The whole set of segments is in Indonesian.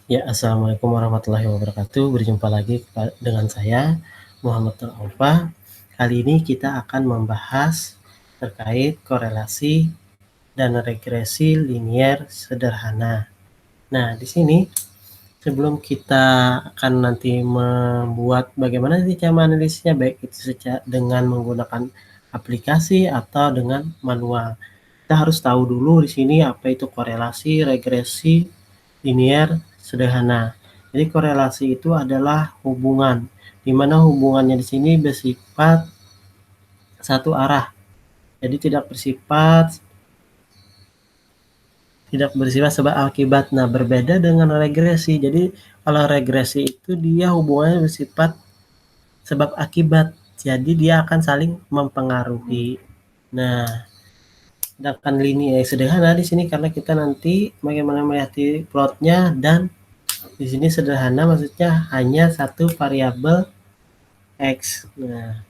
Ya, assalamualaikum warahmatullahi wabarakatuh. Berjumpa lagi dengan saya, Muhammad Aufa. Kali ini kita akan membahas terkait korelasi dan regresi linier sederhana. Nah, di sini sebelum kita akan nanti membuat bagaimana sih cara menganalisisnya, baik itu dengan menggunakan aplikasi atau dengan manual. Kita harus tahu dulu di sini apa itu korelasi, regresi, linier, sederhana. Jadi korelasi itu adalah hubungan, di mana hubungannya di sini bersifat satu arah. Jadi tidak bersifat sebab akibat. Nah, berbeda dengan regresi. Jadi kalau regresi itu dia hubungannya bersifat sebab akibat. Jadi dia akan saling mempengaruhi. Nah, sedangkan linear sederhana di sini karena kita nanti bagaimana melihat plotnya, dan di sini sederhana maksudnya hanya satu variabel X. Nah,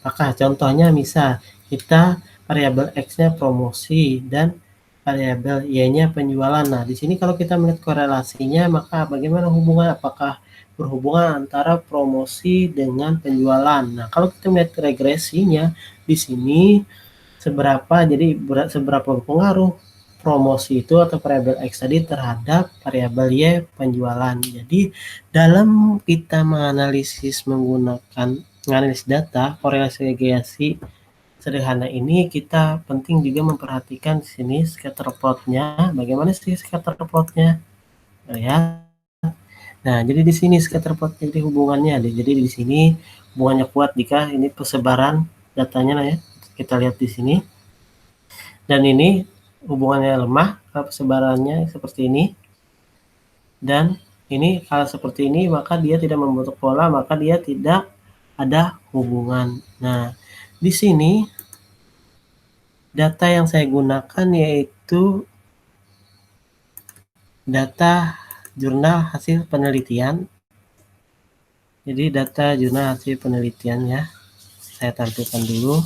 maka contohnya misal kita variabel X-nya promosi dan variabel Y-nya penjualan. Nah, di sini kalau kita melihat korelasinya, maka bagaimana hubungan? Apakah berhubungan antara promosi dengan penjualan? Nah, kalau kita melihat regresinya di sini seberapa berpengaruh promosi itu atau variabel X tadi terhadap variabel Y penjualan. Jadi dalam kita menganalisis data korelasi regresi sederhana ini, kita penting juga memperhatikan di sini scatter plotnya. Bagaimana sih scatter plotnya? Ya. Nah, jadi di sini scatter plotnya jadi hubungannya. Jadi di sini hubungannya kuat jika ini persebaran datanya ya. Kita lihat di sini. Dan ini hubungannya lemah kalau persebarannya seperti ini. Dan ini kalau seperti ini maka dia tidak membentuk pola, maka dia tidak ada hubungan. Nah, di sini data yang saya gunakan yaitu data jurnal hasil penelitian. Jadi data jurnal hasil penelitian ya. Saya tampilkan dulu.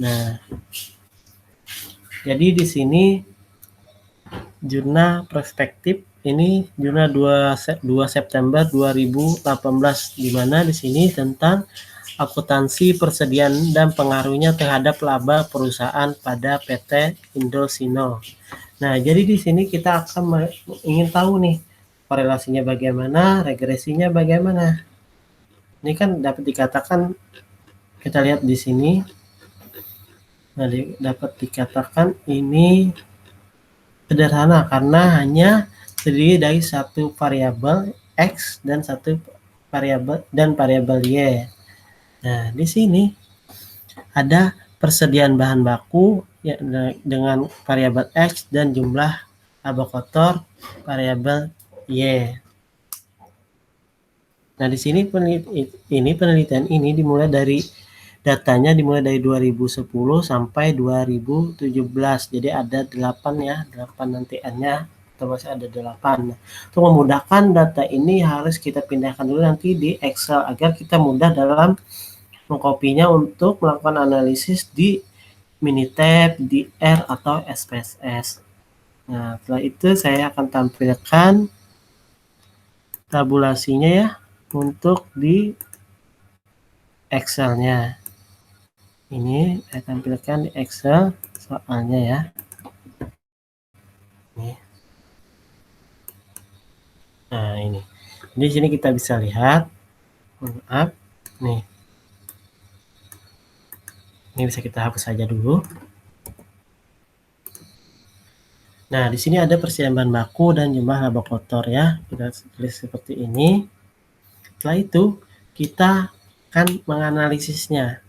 Nah, jadi di sini jurnal perspektif ini jurnal 2 September 2018, di mana di sini tentang akuntansi persediaan dan pengaruhnya terhadap laba perusahaan pada PT Indosino. Nah, jadi di sini kita akan ingin tahu nih korelasinya bagaimana, regresinya bagaimana. Ini kan dapat dikatakan, kita lihat di sini. Nah, dapat dikatakan ini sederhana karena hanya terdiri dari satu variabel X dan variabel Y. Nah, di sini ada persediaan bahan baku ya, dengan variabel X dan jumlah laba kotor variabel Y. Nah, di sini penelitian ini datanya dimulai dari 2010 sampai 2017. Jadi ada 8 ya, 8 nanti N-nya terus ada 8. Nah, untuk memudahkan data ini harus kita pindahkan dulu nanti di Excel agar kita mudah dalam mengkopinya untuk melakukan analisis di Minitab, di R atau SPSS. Nah, setelah itu saya akan tampilkan tabulasinya ya untuk di Excel-nya. Ini saya tampilkan di Excel soalnya ya. Nih. Nah, ini. Di sini kita bisa lihat. Maaf. Nih. Ini bisa kita hapus saja dulu. Nah, di sini ada persediaan bahan baku dan jumlah laba kotor ya. Kita tulis seperti ini. Setelah itu, kita akan menganalisisnya.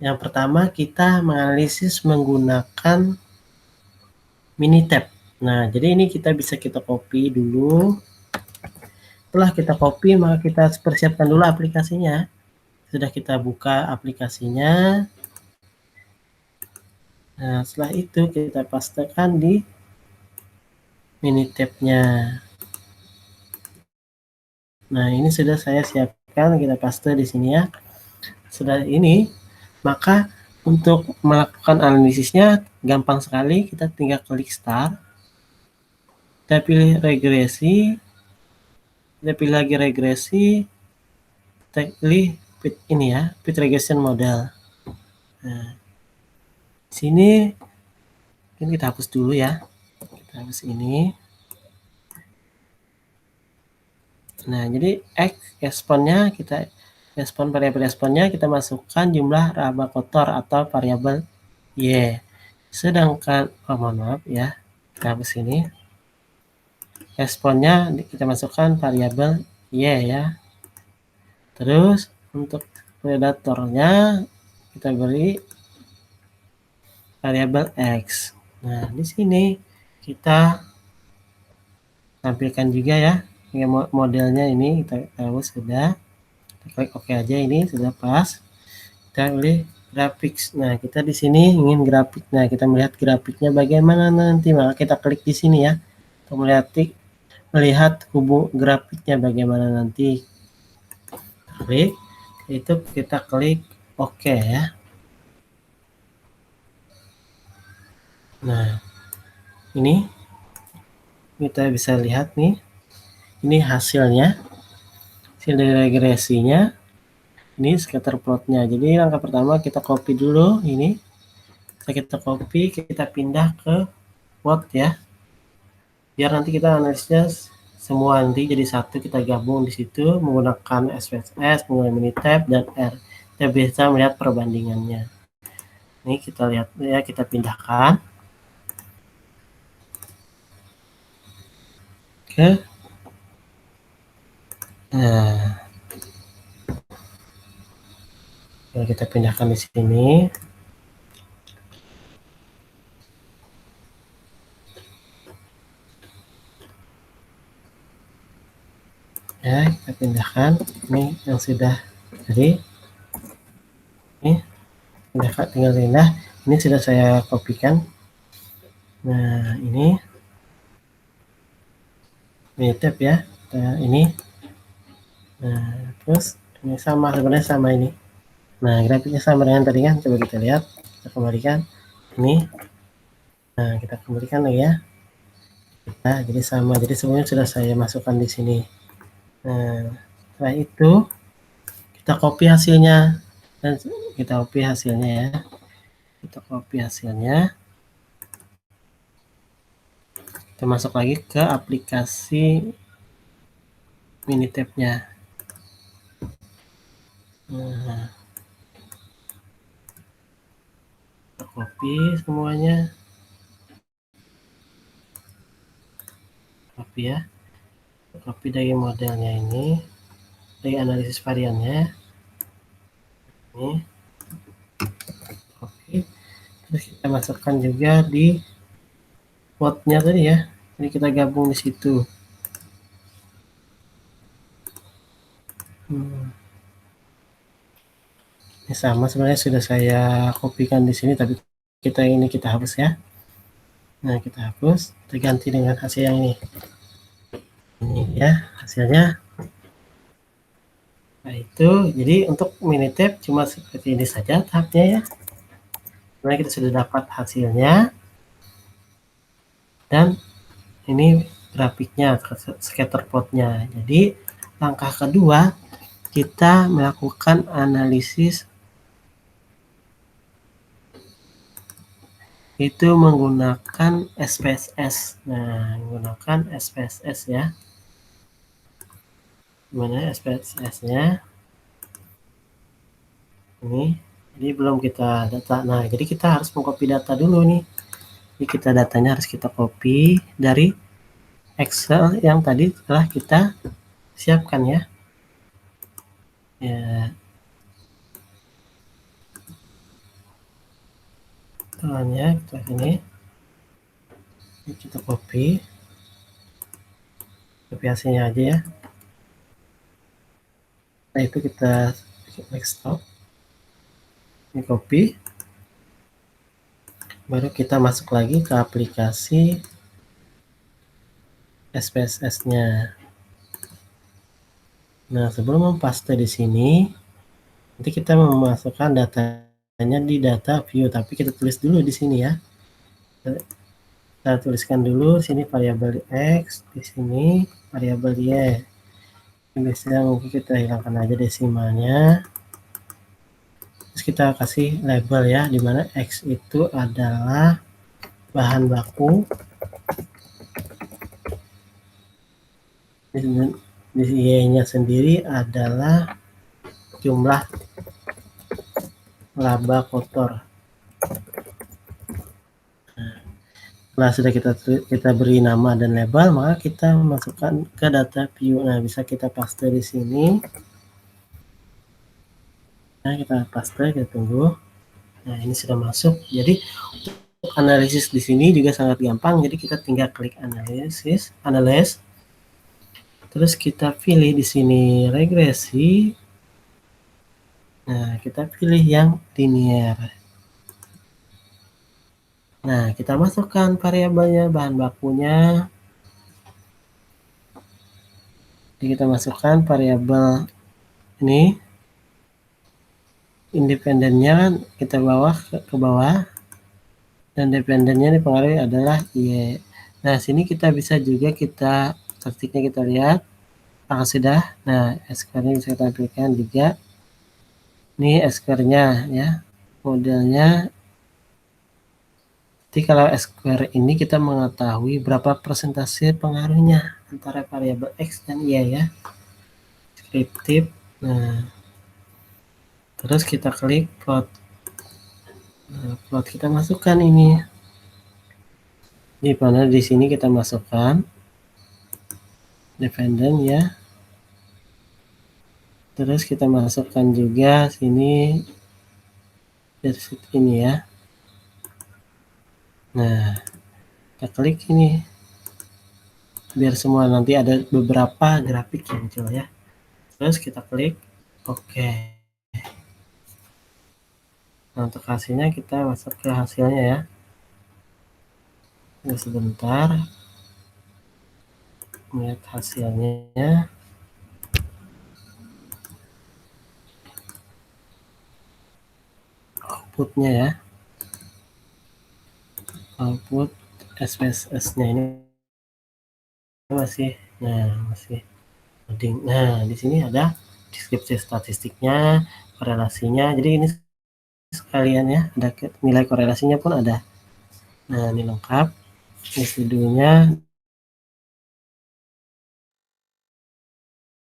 Yang pertama, kita menganalisis menggunakan Minitab. Nah, jadi ini kita copy dulu. Setelah kita copy, maka kita persiapkan dulu aplikasinya. Sudah kita buka aplikasinya. Nah, setelah itu kita pastekan di Minitab-nya. Nah, ini sudah saya siapkan, kita paste di sini ya. Sudah ini, maka untuk melakukan analisisnya gampang sekali, kita tinggal klik start. kita pilih regresi, kita pilih lagi regresi, kita pilih fit ini ya, fit regression model. Nah, sini mungkin kita hapus dulu ya, kita hapus ini. Nah, jadi eksponnya kita variabel eksponnya kita masukkan jumlah laba kotor atau variabel Y. Sedangkan mohon maaf ya, kita hapus ini. Eksponnya kita masukkan variabel Y ya. Terus untuk predatornya kita beri variabel X. Nah, di sini kita tampilkan juga ya modelnya ini, kita tahu sudah. Kita klik OK aja, ini sudah pas. Kita pilih grafik. Nah, kita di sini ingin grafik. Nah, kita melihat grafiknya bagaimana nanti, maka kita klik di sini ya untuk melihat grafiknya bagaimana nanti. Klik itu, kita klik OK ya. Nah, ini kita bisa lihat nih, ini hasilnya, hasil dari regresinya, ini scatter plotnya. Jadi langkah pertama kita copy dulu ini, kita copy, kita pindah ke Word ya, biar nanti kita analisnya semua nanti jadi satu, kita gabung di situ menggunakan SPSS, menggunakan Minitab dan R. Kita bisa melihat perbandingannya. Ini kita lihat ya, kita pindahkan ke kita pindahkan di sini. Ya, kita pindahkan ini yang sudah tadi. Ini tinggal pindah. Ini sudah saya kopikan. Nah, ini tab ya. Nah, ini. Nah, terus ini sama, sebenarnya sama ini. Nah, grafiknya sama dengan tadi kan. Coba kita lihat. Kita kembalikan. Ini. Nah, kita kembalikan lagi ya. Nah, jadi sama. Jadi semuanya sudah saya masukkan di sini. Nah, setelah itu kita copy hasilnya. Dan kita copy hasilnya ya. Kita copy hasilnya. Kita masuk lagi ke aplikasi Minitab-nya. Nah, kita copy semuanya. Copy ya. Copy dari modelnya ini. Dari analisis variannya. Ini. Copy. Terus kita masukkan juga di plotnya tadi ya. Jadi kita gabung di situ. Ini sama, sebenarnya sudah saya kopikan di sini, tapi kita hapus ya. Nah, kita hapus, kita ganti dengan hasil yang ini. Ini ya hasilnya. Nah, itu jadi untuk Minitab cuma seperti ini saja tahapnya ya. Sebenarnya kita sudah dapat hasilnya. Dan ini grafiknya, scatter plotnya. Jadi langkah kedua kita melakukan analisis itu menggunakan SPSS. Nah, menggunakan SPSS ya. Gimana SPSS-nya? Ini, jadi belum kita data. Nah, jadi kita harus mengcopy data dulu nih. Jadi kita datanya harus kita copy dari Excel yang tadi telah kita siapkan ya. Ya. Tangannya kita sini. Ini kita copy hasilnya aja ya. Nah, itu kita desktop. Ini copy. Baru kita masuk lagi ke aplikasi SPSS-nya. Nah, sebelum mempaste di sini, nanti kita memasukkan datanya di data view, tapi kita tulis dulu di sini ya. Kita tuliskan dulu sini variabel x, di sini variabel y. Ini biasanya mungkin kita hilangkan aja desimalnya. Terus kita kasih label ya, dimana x itu adalah bahan baku, di y-nya sendiri adalah jumlah laba kotor. Setelah sudah kita beri nama dan label, maka kita masukkan ke data view. Nah, bisa kita paste di sini. Nah, kita paste, kita tunggu. Nah, ini sudah masuk. Jadi analisis di sini juga sangat gampang. Jadi kita tinggal klik analyze. Terus kita pilih di sini regresi. Nah, kita pilih yang linear. Nah, kita masukkan variabelnya, bahan bakunya. Jadi kita masukkan variabel ini. Independennya kita bawa ke bawah. Dan dependennya dipengaruhi adalah Y. Nah, sini kita bisa juga statistiknya kita lihat. Apakah sudah? Nah, SQR-nya bisa kita tampilkan juga. Ini SQR-nya ya. Modelnya. Jadi kalau SQR ini kita mengetahui berapa persentase pengaruhnya antara variabel X dan Y ya. Deskriptif. Nah, terus kita klik plot. Nah, plot kita masukkan ini. Di mana di sini kita masukkan dependen ya. Terus kita masukkan juga sini dari ini ya. Nah, kita klik ini biar semua nanti ada beberapa grafik yang muncul ya. Terus kita klik oke. Nah, untuk hasilnya kita masuk ke hasilnya ya. Ini sebentar melihat hasilnya. Outputnya ya. Output SPSS-nya ini masih loading. Nah, di sini ada deskripsi statistiknya, korelasinya. Jadi ini sekalian ya, ada nilai korelasinya pun ada. Nah, ini lengkap. Residunya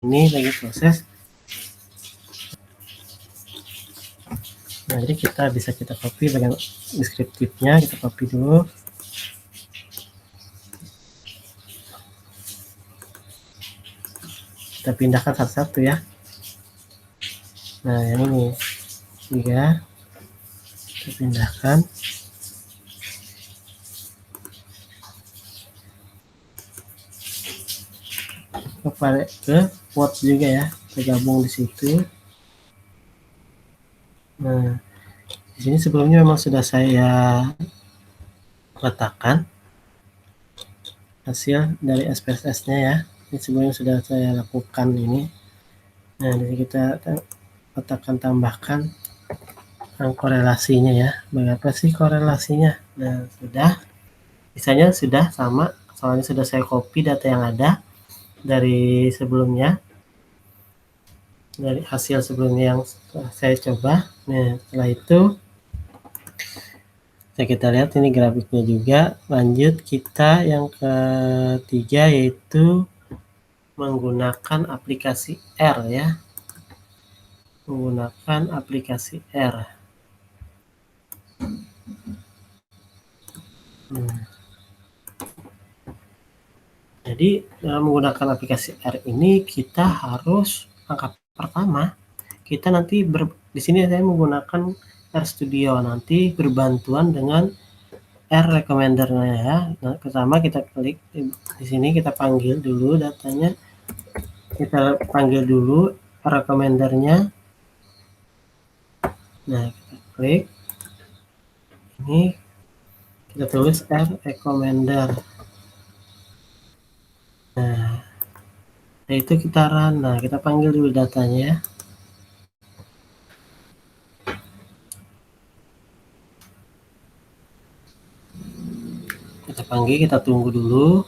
ini lagi proses. Nah, jadi kita bisa copy bagian deskriptifnya, kita copy dulu. Kita pindahkan satu-satu ya. Nah, yang ini juga kita pindahkan. Ke quotes juga ya, tergabung di situ. Nah, di sini sebelumnya memang sudah saya letakkan hasil dari SPSS-nya ya. Ini sebelumnya sudah saya lakukan ini. Nah, jadi kita letakkan, tambahkan korelasinya ya. Berapa sih korelasinya? Nah, sudah. Misalnya sudah sama, soalnya sudah saya copy data yang ada dari sebelumnya, dari hasil sebelumnya yang saya coba. Nah, setelah itu kita lihat ini grafiknya juga. Lanjut kita yang ketiga, yaitu menggunakan aplikasi R ya. Menggunakan aplikasi R. Jadi dalam menggunakan aplikasi R ini kita harus langkah pertama kita nanti di sini saya menggunakan R Studio, nanti berbantuan dengan R Recommender-nya ya. Nah, pertama kita klik di sini, kita panggil dulu datanya, kita panggil dulu Recommender-nya. Nah, kita klik ini, kita tulis R Recommender. Nah, itu kita run. Nah, kita panggil dulu datanya ya. Kita panggil, kita tunggu dulu.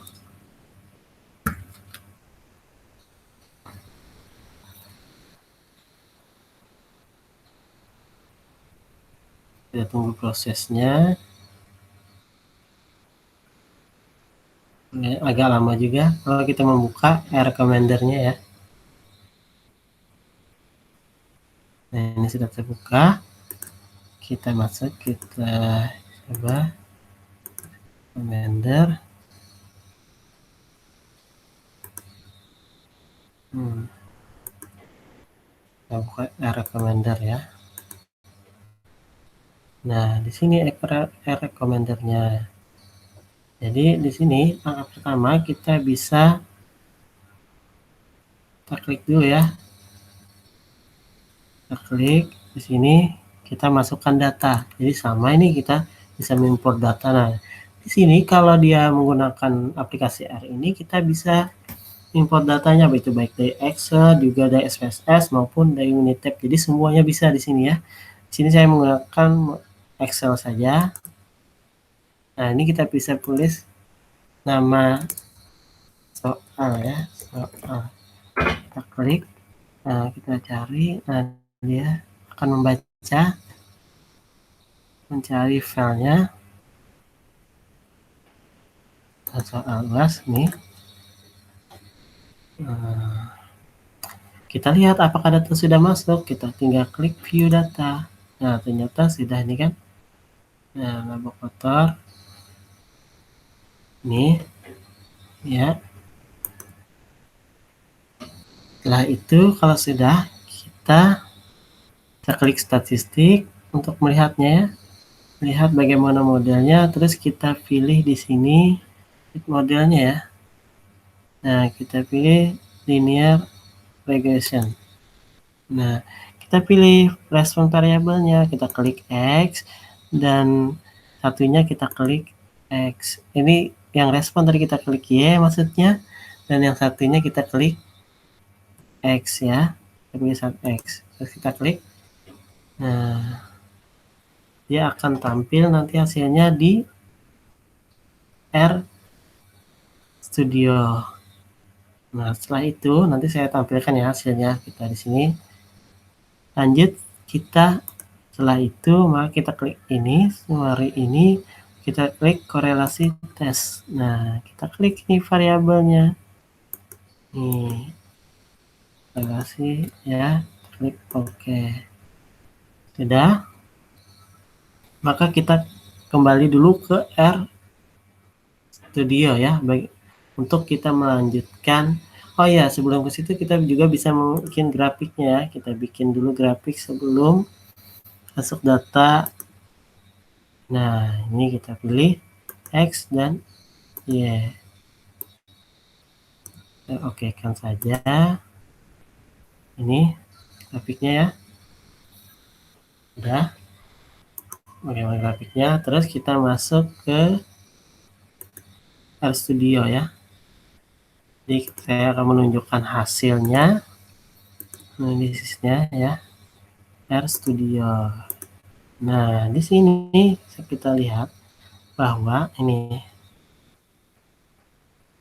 Kita tunggu prosesnya. Agak lama juga kalau kita membuka recommendernya ya. Nah, ini sudah terbuka. Kita masuk, kita coba recommender. Kita buka recommender ya. Nah, di sini recommendernya. Jadi di sini langkah pertama kita bisa kita klik dulu ya. Kita klik di sini, kita masukkan data. Jadi sama ini kita bisa mengimport data. Nah, di sini kalau dia menggunakan aplikasi R ini, kita bisa import datanya, baik dari Excel, juga dari SPSS maupun dari Unitab. Jadi semuanya bisa di sini ya. Di sini saya menggunakan Excel saja. Nah, ini kita bisa tulis nama soal ya, soal. Kita klik, nah kita cari, nah dia akan membaca, mencari filenya. Soal UAS nih. Kita lihat apakah data sudah masuk, kita tinggal klik view data. Nah, ternyata sudah ini kan. Nah, laba kotor. Nih, ya. Setelah itu, kalau sudah, kita klik statistik untuk melihatnya ya. Lihat bagaimana modelnya, terus kita pilih di sini modelnya ya. Nah, kita pilih linear regression. Nah, kita pilih respon variabelnya, kita klik X, dan satunya kita klik X. Ini yang respon tadi kita klik Y maksudnya, dan yang satunya kita klik X ya. Kita pilih X, terus kita klik. Nah, dia akan tampil nanti hasilnya di R Studio. Nah, setelah itu nanti saya tampilkan ya hasilnya. Kita di sini lanjut, kita setelah itu maka kita klik ini, summary ini, kita klik korelasi tes. Nah, kita klik ini variabelnya. Nih, korelasi ya, klik OK. Sudah. Maka kita kembali dulu ke R Studio ya, untuk kita melanjutkan. Oh ya, sebelum ke situ kita juga bisa bikin grafiknya ya. Kita bikin dulu grafik sebelum masuk data. Nah, ini kita pilih X dan Y. Oke kan saja. Ini grafiknya ya. Udah. Bagaimana grafiknya. Terus kita masuk ke RStudio ya. Jadi saya akan menunjukkan hasilnya. Analisisnya ya. RStudio. Nah, di sini kita lihat bahwa ini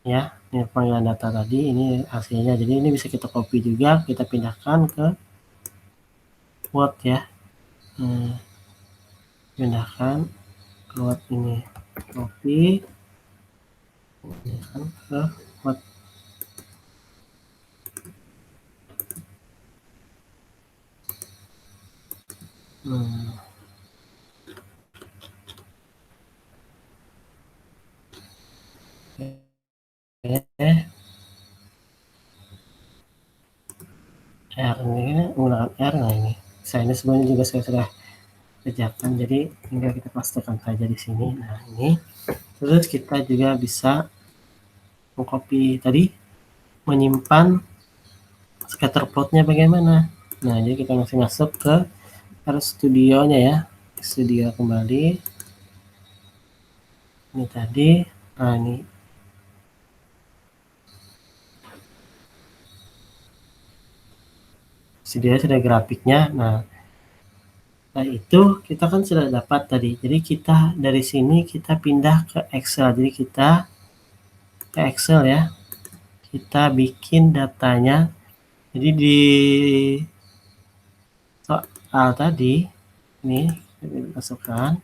ya, ini panggilan data tadi, ini hasilnya. Jadi ini bisa kita copy juga, kita pindahkan ke Word ya. Pindahkan ke Word ini, copy, pindahkan ke Word. R ini menggunakan R. Nah ini saya ini sebenarnya juga saya sudah kerjakan, jadi tinggal kita pastikan saja di sini. Nah ini terus kita juga bisa mengcopy tadi, menyimpan scatter plotnya bagaimana. Nah, jadi kita masuk ke RStudio-nya ya. Studio kembali. Ini tadi. Nah, ini Studio sudah grafiknya. Nah, Nah, itu kita kan sudah dapat tadi. Jadi kita dari sini kita pindah ke Excel. Jadi kita ke Excel ya. Kita bikin datanya. Jadi di soal tadi ini masukkan.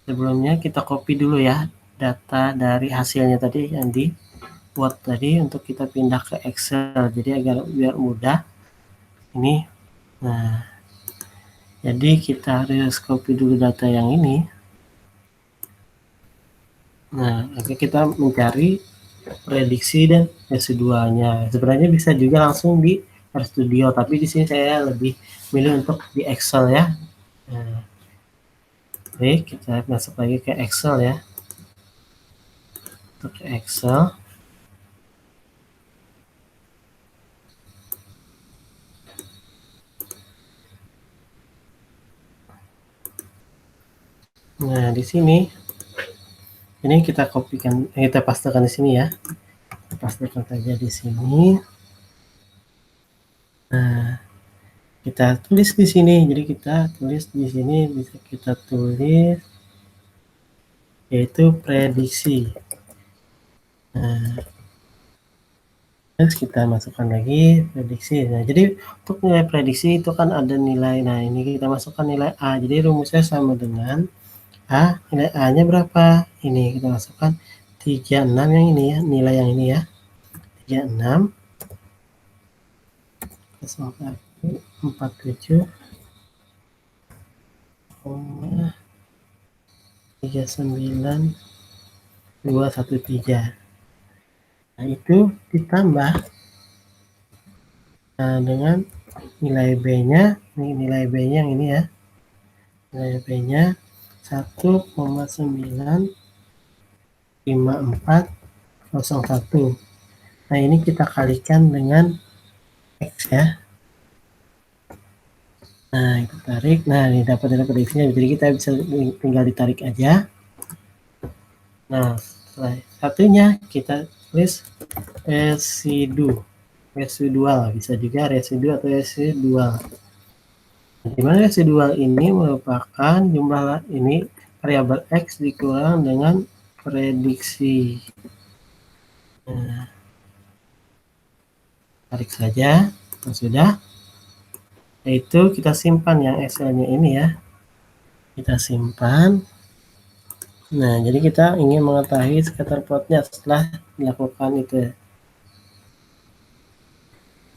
Sebelumnya kita copy dulu ya data dari hasilnya tadi yang di Word tadi untuk kita pindah ke Excel. Jadi agar biar mudah. Ini. Nah, jadi kita harus copy dulu data yang ini. Nah, oke, kita mencari prediksi dan residualnya. Sebenarnya bisa juga langsung di RStudio, tapi di sini saya lebih milih untuk di Excel ya. Nah, baik, kita masuk lagi ke Excel ya. Untuk Excel. Nah, di sini ini kita kopikan, kita pastekan di sini ya. Kita pastekan saja di sini. Nah, kita tulis di sini. Jadi kita tulis di sini, bisa kita tulis yaitu prediksi. Nah, terus kita masukkan lagi prediksi. Nah, jadi untuk nilai prediksi itu kan ada nilai. Nah, ini kita masukkan nilai A. Jadi rumusnya sama dengan A. Nilai A-nya berapa? Ini kita masukkan 36 yang ini ya, nilai yang ini ya. 36 47 39 213. Nah, itu ditambah dengan nilai B-nya, nilai B-nya yang ini ya. Nilai B-nya 1,95401. Nah, ini kita kalikan dengan X ya. Nah, kita tarik. Nah, ini dapat prediksinya. Jadi kita bisa tinggal ditarik aja. Nah, setelah satunya kita tulis residual. Bisa juga residu atau residual. Di mana residual ini merupakan jumlah ini variabel X dikurang dengan prediksi. Nah, tarik saja. Nah, sudah. Yaitu kita simpan yang Excel-nya ini ya. Kita simpan. Nah, jadi kita ingin mengetahui scatter plot-nya setelah dilakukan itu ya.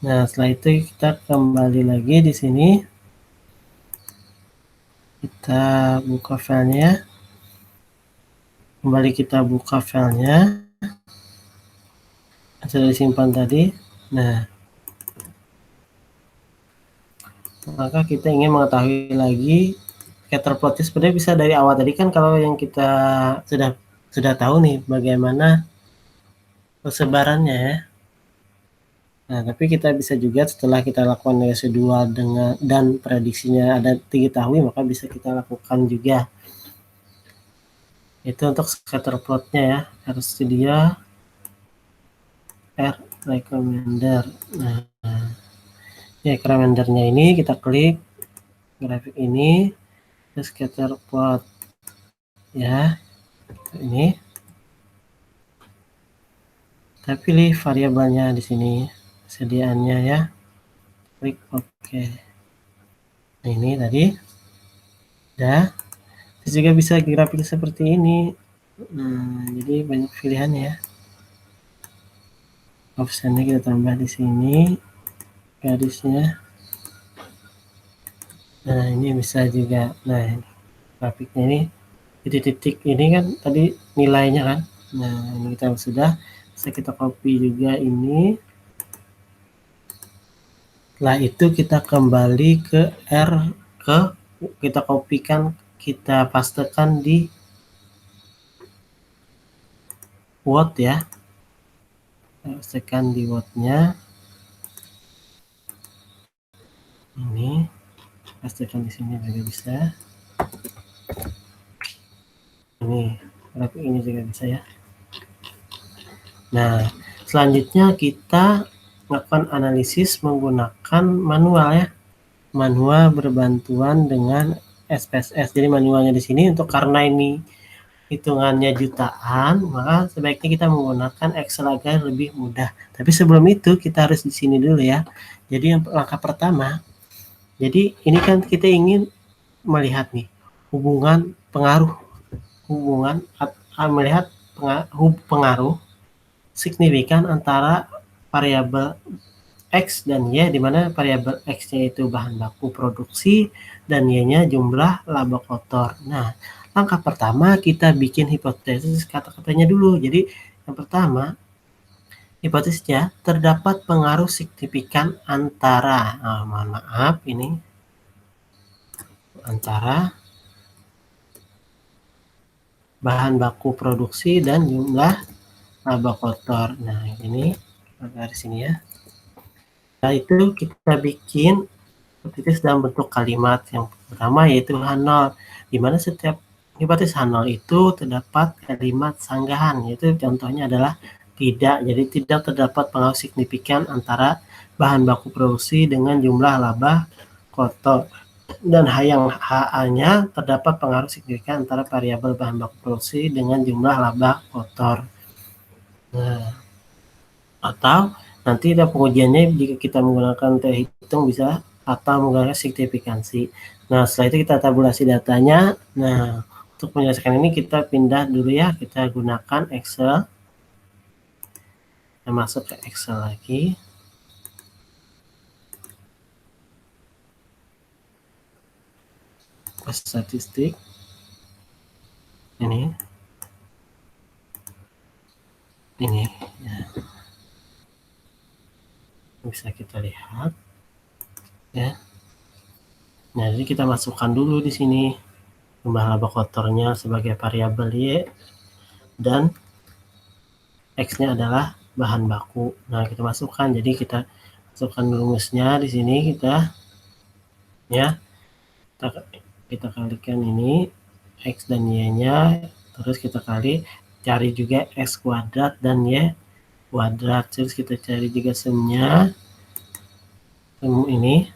Nah, setelah itu kita kembali lagi di sini. Kita buka filenya. Kembali kita buka filenya. Sudah disimpan tadi. Nah, maka kita ingin mengetahui lagi scatter plotnya sebenarnya bisa dari awal tadi kan. Kalau yang kita sudah tahu nih bagaimana persebarannya ya. Nah, tapi kita bisa juga setelah kita lakukan residual dengan dan prediksinya ada diketahui, maka bisa kita lakukan juga. Itu untuk scatter plotnya ya. RStudio R recommender. Nah, ya recommendernya ini kita klik grafik ini, terus scatter plot ya. Ini. Kita pilih variabelnya di sini, sediaannya ya. Klik OK. Nah, ini tadi udah. Terus juga bisa grafik seperti ini. Nah, jadi banyak pilihan ya. Optionnya kita tambah di sini, garisnya. Nah, ini bisa juga. Nah, grafiknya ini titik-titik ini kan tadi nilainya kan. Nah, ini kita sudah bisa kita copy juga ini. Setelah itu kita kembali ke kita kopikan, kita pastekan di Word ya. Pastekan di Word-nya. Ini pastekan di sini juga bisa. Ini grafik ini juga bisa ya. Nah, selanjutnya kita melakukan analisis menggunakan manual ya. Manual berbantuan dengan SPSS. Jadi manualnya di sini untuk karena ini hitungannya jutaan, maka sebaiknya kita menggunakan Excel agar lebih mudah. Tapi sebelum itu kita harus di sini dulu ya. Jadi yang langkah pertama, jadi ini kan kita ingin melihat nih hubungan pengaruh, melihat pengaruh signifikan antara variabel X dan Y, di mana variabel X-nya itu bahan baku produksi dan Y-nya jumlah laba kotor. Nah, langkah pertama kita bikin hipotesis kata-katanya dulu. Jadi, yang pertama, hipotesisnya terdapat pengaruh signifikan antara, mohon maaf, ini antara bahan baku produksi dan jumlah laba kotor. Nah, ini dari sini ya. Nah, itu kita bikin hipotesis dalam bentuk kalimat. Yang pertama yaitu H0, di mana setiap hipotesis H0 itu terdapat kalimat sanggahan, yaitu contohnya adalah tidak. Jadi tidak terdapat pengaruh signifikan antara bahan baku produksi dengan jumlah laba kotor. Dan yang HA-nya terdapat pengaruh signifikan antara variabel bahan baku produksi dengan jumlah laba kotor. Nah, atau nanti pengujiannya jika kita menggunakan teori hitung bisa atau menggunakan signifikansi. Nah, setelah itu kita tabulasi datanya. Nah, untuk menyelesaikan ini kita pindah dulu ya, kita gunakan Excel. Kita masuk ke Excel lagi. Ke statistik. Ini ya. Bisa kita lihat ya. Nah, jadi kita masukkan dulu di sini jumlah laba kotornya sebagai variabel Y dan X-nya adalah bahan baku. Nah, kita masukkan. Jadi kita masukkan rumusnya di sini kita ya. Kita kalikan ini X dan Y-nya, terus kita cari juga X kuadrat dan Y kuadrat. Terus kita cari juga sumnya. Sum ini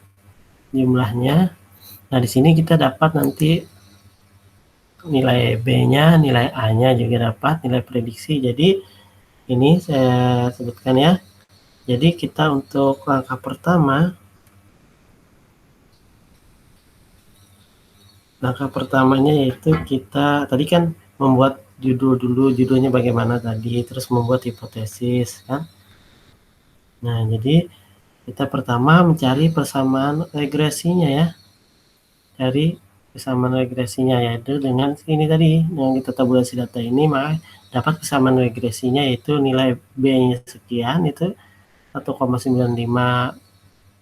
jumlahnya. Nah, di sini kita dapat nanti nilai B-nya, nilai A-nya juga dapat, nilai prediksi. Jadi ini saya sebutkan ya. Jadi kita untuk langkah pertama, langkah pertamanya yaitu kita tadi kan membuat judul dulu, judulnya bagaimana tadi, terus membuat hipotesis kan. Nah, jadi kita pertama mencari persamaan regresinya ya. Cari persamaan regresinya yaitu dengan ini tadi, yang kita tabulasi data ini, maka dapat persamaan regresinya yaitu nilai B-nya sekian, itu 1,95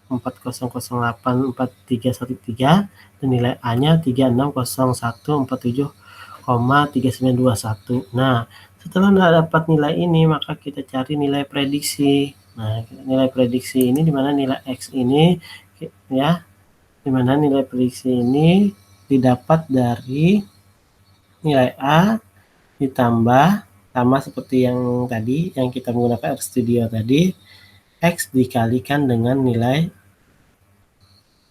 40084313 dan nilai A-nya 360147,3921. Nah, setelah dapat nilai ini maka kita cari nilai prediksi. Nah, nilai prediksi ini di mana nilai X ini ya, di mana nilai prediksi ini didapat dari nilai A ditambah sama seperti yang tadi yang kita menggunakan RStudio tadi, X dikalikan dengan nilai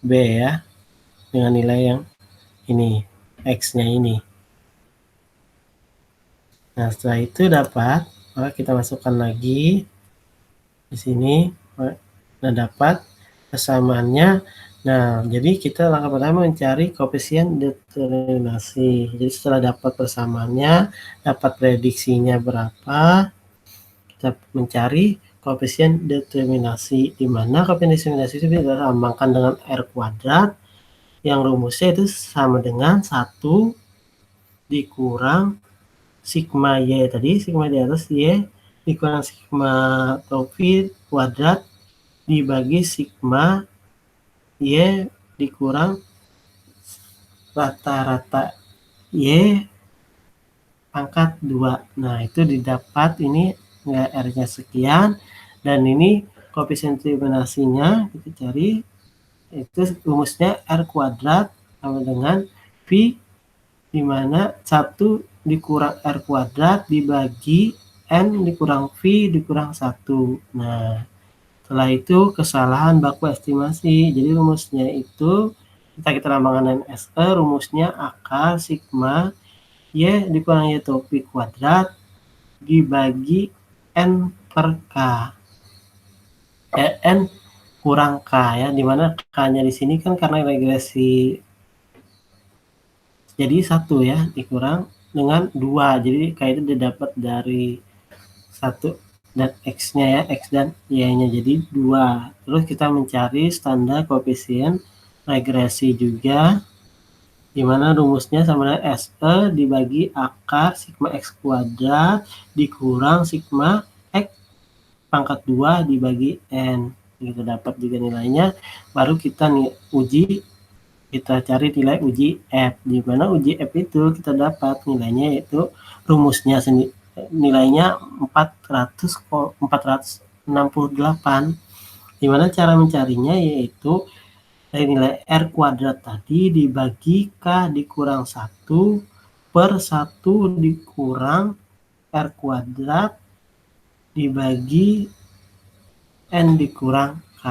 B ya, dengan nilai yang ini, X-nya ini. Nah, setelah itu dapat, maka kita masukkan lagi di sini. Nah, dapat persamaannya. Nah, jadi kita langkah pertama mencari koefisien determinasi. Jadi setelah dapat persamaannya, dapat prediksinya berapa, kita mencari koefisien determinasi, di mana koefisien determinasi itu disambungkan dengan R kuadrat, yang rumusnya itu sama dengan 1 dikurang sigma Y tadi, sigma di atas Y, dikurang sigma atau V kuadrat, dibagi sigma Y dikurang rata-rata Y pangkat 2. Nah, itu didapat ini nilai R-nya sekian, dan ini koefisien determinasinya kita cari, itu rumusnya R kuadrat sama dengan V, di mana 1 dikurang R kuadrat dibagi N dikurang V dikurang 1. Nah, Setelah itu kesalahan baku estimasi. Jadi rumusnya itu kita lambangkan SE, rumusnya akar sigma Y dikurangi Y topi kuadrat dibagi N per K. N kurang K ya, dimana K-nya di sini kan karena regresi jadi 1 ya, dikurang dengan 2. Jadi K itu didapat dari 1 dan X-nya ya, X dan Y-nya jadi 2. Terus kita mencari standar koefisien regresi juga, dimana rumusnya sama dengan SE dibagi akar sigma X kuadrat dikurang sigma X pangkat 2 dibagi N. Kita dapat juga nilainya, baru kita uji, kita cari nilai uji F, di mana uji F itu kita dapat nilainya yaitu rumusnya nilainya 468. Dimana cara mencarinya yaitu dari nilai R kuadrat tadi dibagi K dikurang 1 per 1 dikurang R kuadrat dibagi N dikurang K.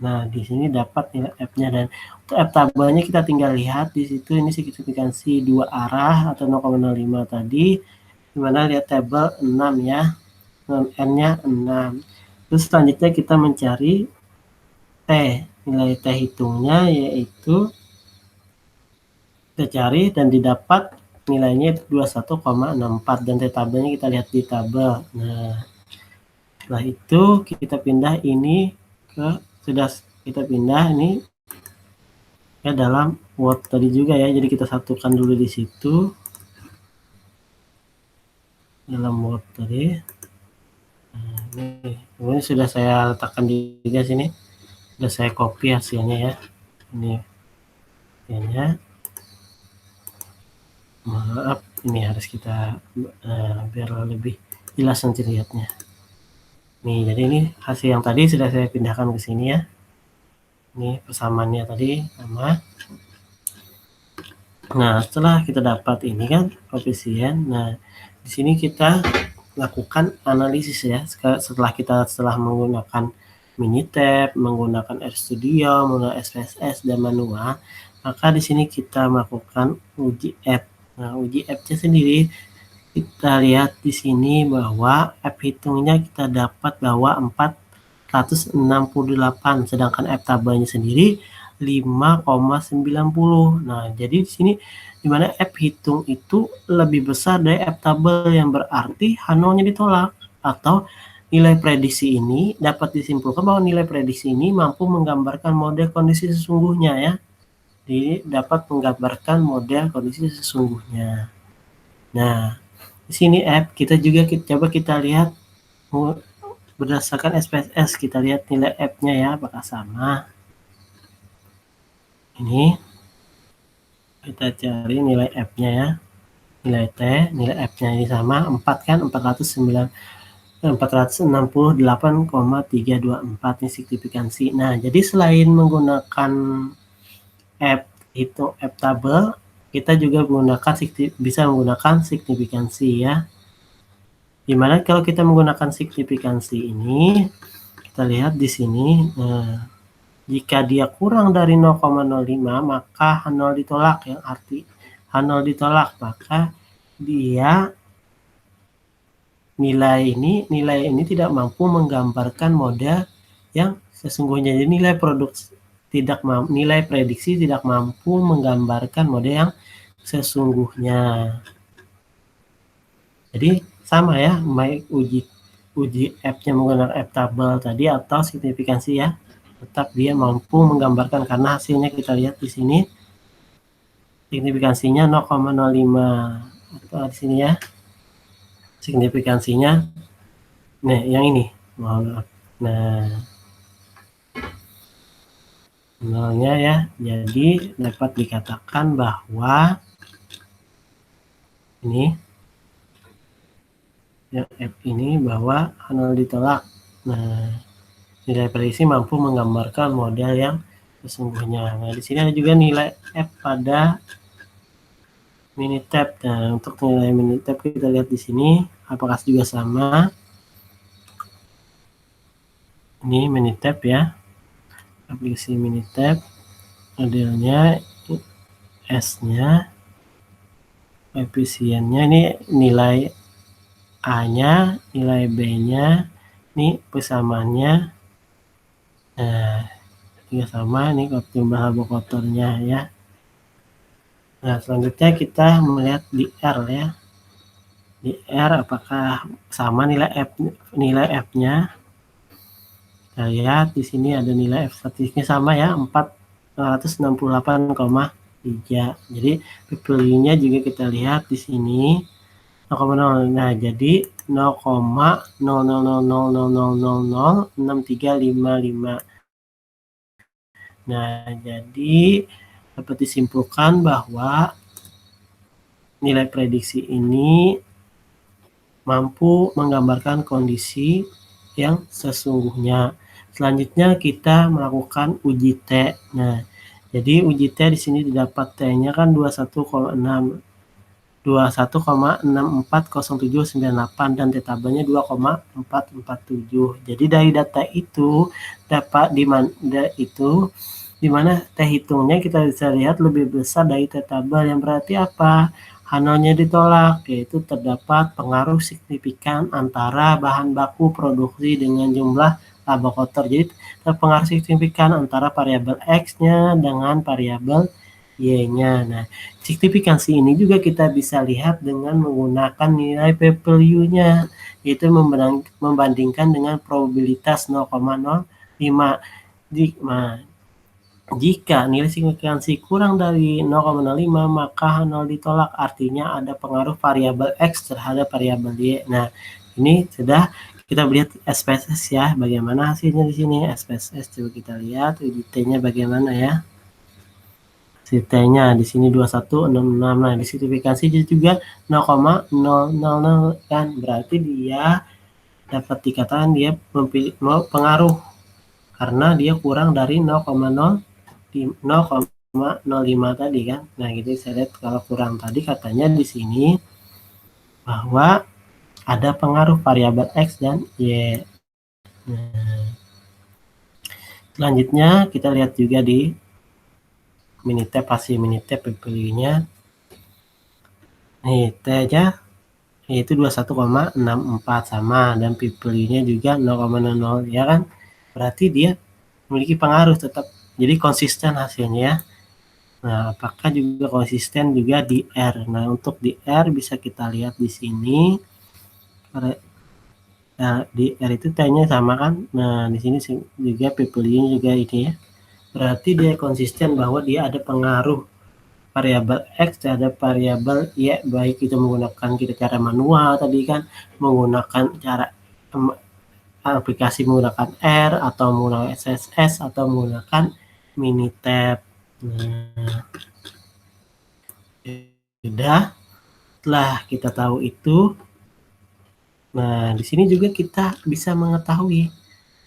Nah, di sini dapat nilai F-nya, dan untuk F tabelnya kita tinggal lihat di situ, ini signifikansi 2 arah atau 0,05 tadi, dimana lihat tabel 6 ya, N-nya 6. Terus selanjutnya kita mencari T, nilai T hitungnya yaitu kita cari dan didapat nilainya itu 21,64, dan T tabelnya kita lihat di tabel. Nah, setelah itu kita pindah ini sudah kita pindah ini ya dalam Word tadi juga ya, jadi kita satukan dulu di situ dalam Word tadi. Nah, ini sudah saya letakkan juga sini, sudah saya copy hasilnya ya, ini hasilnya. Maaf, ini harus kita biar lebih jelas nanti lihatnya. Nih, jadi ini hasil yang tadi sudah saya pindahkan ke sini ya. Ini persamaannya tadi sama. Nah, setelah kita dapat ini kan koefisien, nah di sini kita lakukan analisis ya. Setelah menggunakan Minitab, menggunakan RStudio, menggunakan SPSS dan manual, maka di sini kita melakukan uji F. Nah, uji F-nya sendiri kita lihat di sini bahwa F hitungnya kita dapat bahwa 468, sedangkan F tabelnya sendiri 5,90. Nah, jadi di sini dimana F hitung itu lebih besar dari F tabel, yang berarti H0-nya ditolak, atau nilai prediksi ini dapat disimpulkan bahwa nilai prediksi ini mampu menggambarkan model kondisi sesungguhnya ya. Jadi dapat menggambarkan model kondisi sesungguhnya. Nah, di sini F kita juga coba kita lihat berdasarkan SPSS, kita lihat nilai F-nya ya apakah sama. Ini kita cari nilai F-nya ya, nilai T, nilai F-nya ini sama 4 kan, 468,324 ini signifikansi. Nah, jadi selain menggunakan F itu F tabel, kita juga bisa menggunakan signifikansi ya. Dimana kalau kita menggunakan signifikansi ini, kita lihat di sini, jika dia kurang dari 0,05 maka H0 ditolak, yang arti H0 ditolak, maka dia nilai ini tidak mampu menggambarkan model yang sesungguhnya. Jadi nilai prediksi tidak mampu menggambarkan model yang sesungguhnya. Jadi sama ya, baik uji F-nya menggunakan F tabel tadi atau signifikansi ya, tetap dia mampu menggambarkan, karena hasilnya kita lihat di sini signifikansinya 0,05, atau di sini ya signifikansinya, nah yang ini, mohon maaf, nah nolnya ya, jadi dapat dikatakan bahwa ini yang F ini bahwa H0 ditolak. Nah, nilai prediksi mampu menggambarkan model yang sesungguhnya. Nah, di sini ada juga nilai F pada Minitab. Nah, untuk nilai Minitab kita lihat di sini apakah juga sama. Ini Minitab ya, aplikasi Minitab, modelnya S-nya, koefisiennya ini nilai A-nya, nilai B-nya, ini persamaannya. Nah, juga sama nih jumlah laba kotornya ya. Nah, selanjutnya kita melihat di R ya. Di R apakah sama nilai F-nya? Kita lihat di sini ada nilai F statistiknya sama ya, 468,3. Jadi P/nya juga kita lihat di sini 0,0. Nah, jadi 0,0000006355. Nah, jadi dapat disimpulkan bahwa nilai prediksi ini mampu menggambarkan kondisi yang sesungguhnya. Selanjutnya kita melakukan uji T. Nah, jadi uji T di sini didapat T-nya kan 21,640798 dan T-tabelnya 2,447. Jadi dari data itu dapat di mana T hitungnya kita bisa lihat lebih besar dari T tabel, yang berarti apa? H0-nya ditolak, yaitu terdapat pengaruh signifikan antara bahan baku produksi dengan jumlah laba kotor. Jadi terpengaruh signifikan antara variabel X-nya dengan variabel Y-nya. Nah, signifikansi ini juga kita bisa lihat dengan menggunakan nilai P/nya, yaitu membandingkan dengan probabilitas 0,05. Jika nilai signifikansi kurang dari 0,05, maka H0 ditolak, artinya ada pengaruh variabel X terhadap variabel Y. Nah, ini sudah kita lihat SPSS ya, bagaimana hasilnya di sini. SPSS coba kita lihat uji T-nya bagaimana ya. T-nya di sini 2166. Nah, di signifikansi juga 0,000 kan, berarti dia dapat dikatakan dia pengaruh karena dia kurang dari 0,05 tadi kan. Nah, gitu saya lihat kalau kurang tadi katanya di sini bahwa ada pengaruh variabel X dan Y. Nah, selanjutnya kita lihat juga di Minitab, hasil Minitab P/nya. Nih, T-nya yaitu 21,64 sama, dan P/nya juga 0,00 ya kan. Berarti dia memiliki pengaruh tetap. Jadi konsisten hasilnya ya. Nah, apakah juga konsisten juga di R? Nah, untuk di R bisa kita lihat di sini. Nah, di R itu T-nya sama kan? Nah, di sini juga P/nya juga ini ya. Berarti dia konsisten bahwa dia ada pengaruh variabel X terhadap variabel Y, baik itu menggunakan kita cara manual tadi kan, menggunakan cara aplikasi menggunakan R, atau menggunakan SPSS, atau menggunakan Minitab. Nah, sudah. Setelah kita tahu itu, nah di sini juga kita bisa mengetahui,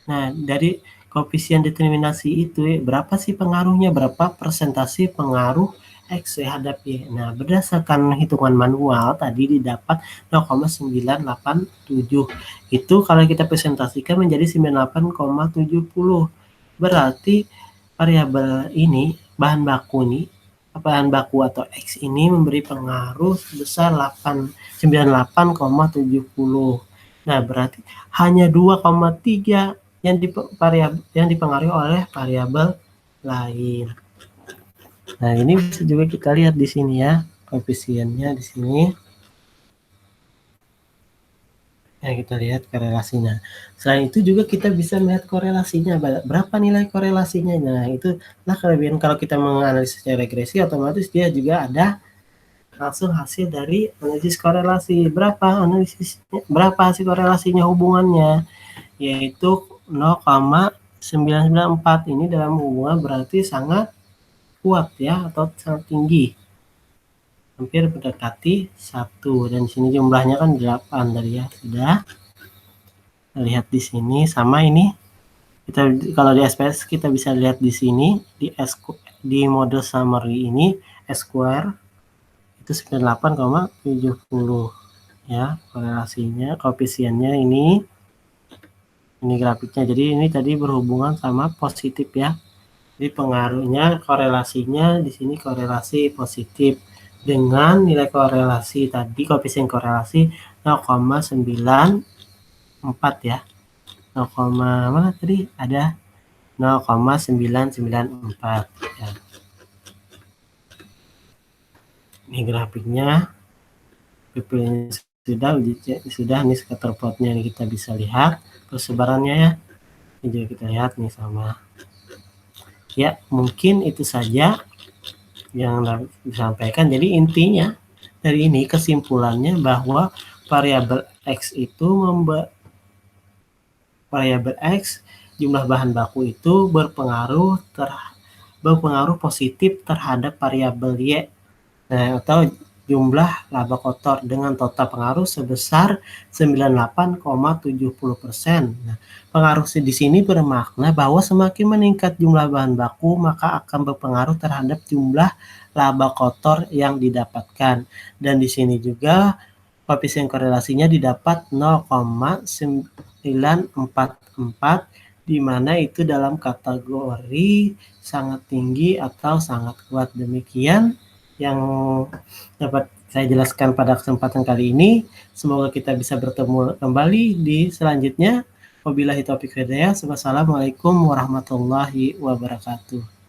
nah dari koefisien determinasi itu berapa sih pengaruhnya, berapa persentase pengaruh X terhadap Y. Nah, berdasarkan hitungan manual tadi didapat 0,987. Itu kalau kita presentasikan menjadi 98,70. Berarti variabel ini, bahan baku atau X ini memberi pengaruh sebesar 98,70. Nah, berarti hanya 2,3 yang dipengaruhi oleh variabel lain. Nah, ini bisa juga kita lihat di sini ya, koefisiennya di sini. Nah, kita lihat korelasinya. Selain itu juga kita bisa melihat korelasinya, berapa nilai korelasinya. Nah, itulah kelebihan kalau kita menganalisis secara regresi, otomatis dia juga ada langsung hasil dari analisis korelasi. Berapa hasil korelasinya hubungannya, yaitu 0,994. Ini dalam hubungan berarti sangat kuat ya, atau sangat tinggi, hampir mendekati 1, dan sini jumlahnya kan 8 tadi ya. Sudah lihat di sini sama ini. Kita kalau di SPS kita bisa lihat di sini di model summary ini S-square itu 98,70 ya korelasinya, koefisiennya ini. Ini grafiknya. Jadi ini tadi berhubungan sama positif ya. Jadi pengaruhnya, korelasinya di sini korelasi positif dengan nilai korelasi tadi, koefisien korelasi 0,94 ya. 0, mana tadi ada 0,994 ya. Ini grafiknya, pupilnya sudah nih scatter plotnya ini kita bisa lihat persebarannya ya. Ini juga kita lihat nih sama. Ya, mungkin itu saja yang disampaikan. Jadi intinya dari ini kesimpulannya bahwa variabel X itu variabel X jumlah bahan baku itu berpengaruh positif terhadap variabel Y. Nah, atau jumlah laba kotor dengan total pengaruh sebesar 98,70%. Nah, pengaruh di sini bermakna bahwa semakin meningkat jumlah bahan baku, maka akan berpengaruh terhadap jumlah laba kotor yang didapatkan. Dan di sini juga koefisien korelasinya didapat 0,944, di mana itu dalam kategori sangat tinggi atau sangat kuat. Demikian yang dapat saya jelaskan pada kesempatan kali ini. Semoga kita bisa bertemu kembali di selanjutnya. Wabillahi taufiq wal hidayah. Wassalamualaikum warahmatullahi wabarakatuh.